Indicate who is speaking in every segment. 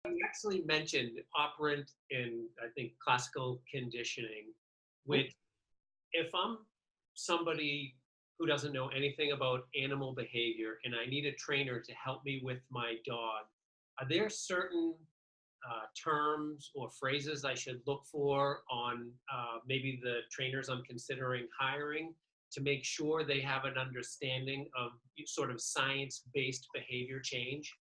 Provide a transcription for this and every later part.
Speaker 1: You actually mentioned operant in, I think, classical conditioning,
Speaker 2: Mhm.
Speaker 1: which if I'm somebody who doesn't know anything about animal behavior and I need a trainer to help me with my dog, are there certain terms or phrases I should look for on maybe the trainers I'm considering hiring to make sure they have an understanding of sort of science-based behavior change?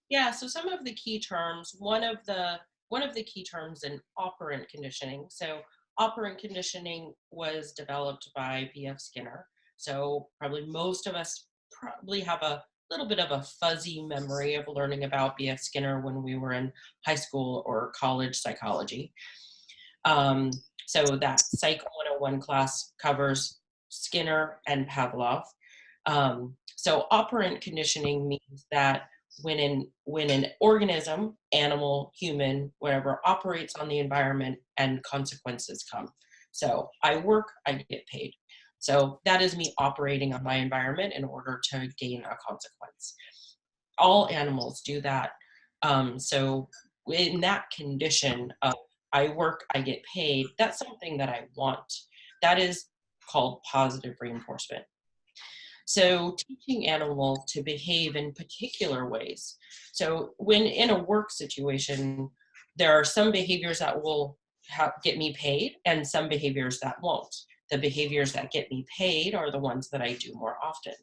Speaker 2: Yeah, so some of the key terms, one of the key terms in operant conditioning. So operant conditioning was developed by B.F. Skinner. So probably most of us probably have a little bit of a fuzzy memory of learning about B.F. Skinner when we were in high school or college psychology. Um, so that Psych 101 class covers Skinner and Pavlov. So operant conditioning means that when an organism, animal, human, whatever, operates on the environment and consequences come. So I work, I get paid. So that is me operating on my environment in order to gain a consequence. All animals do that. So in that condition of I work, I get paid, that's something that I want. That is called positive reinforcement. So teaching animals to behave in particular ways. So when in a work situation, there are some behaviors that will get me paid and some behaviors that won't. The behaviors that get me paid are the ones that I do more often.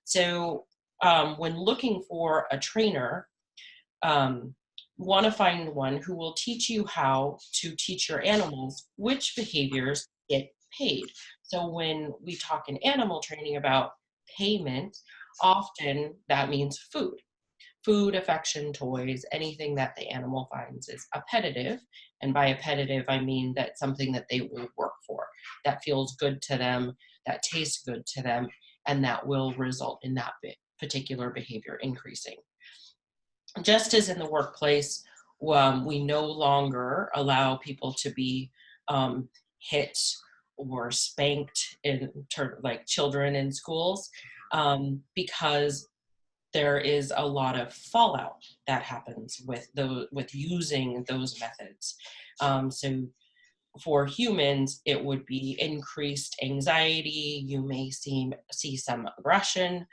Speaker 2: So when looking for a trainer, um, want to find one who will teach you how to teach your animals which behaviors get paid. So when we talk in animal training about payment, often that means food. Food, affection, toys, anything that the animal finds is appetitive. And by appetitive, I mean that something that they will work for, that feels good to them, that tastes good to them, and that will result in that particular behavior increasing. Just as in the workplace, we no longer allow people to be hit or spanked like children in schools, because there is a lot of fallout that happens with using those methods. So for humans, it would be increased anxiety. You may see some aggression.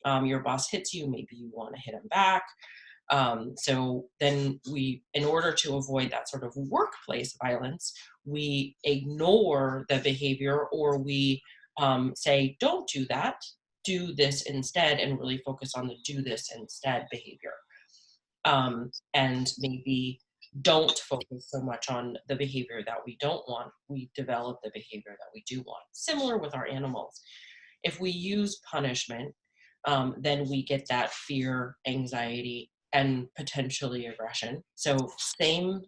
Speaker 2: Your boss hits you, maybe you want to hit him back. So then in order to avoid that sort of workplace violence, we ignore the behavior, or we say, don't do that, do this instead, and really focus on the do this instead behavior. And maybe don't focus so much on the behavior that we don't want. We develop the behavior that we do want. Similar with our animals. If we use punishment, then we get that fear, anxiety, and potentially aggression. So same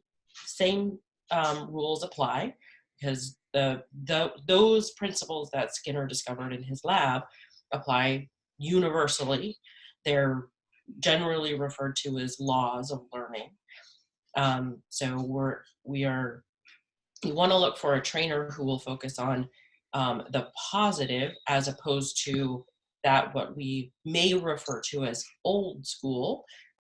Speaker 2: rules apply, because those principles that Skinner discovered in his lab apply universally. They're generally referred to as laws of learning. So you want to look for a trainer who will focus on the positive, as opposed to that what we may refer to as old school,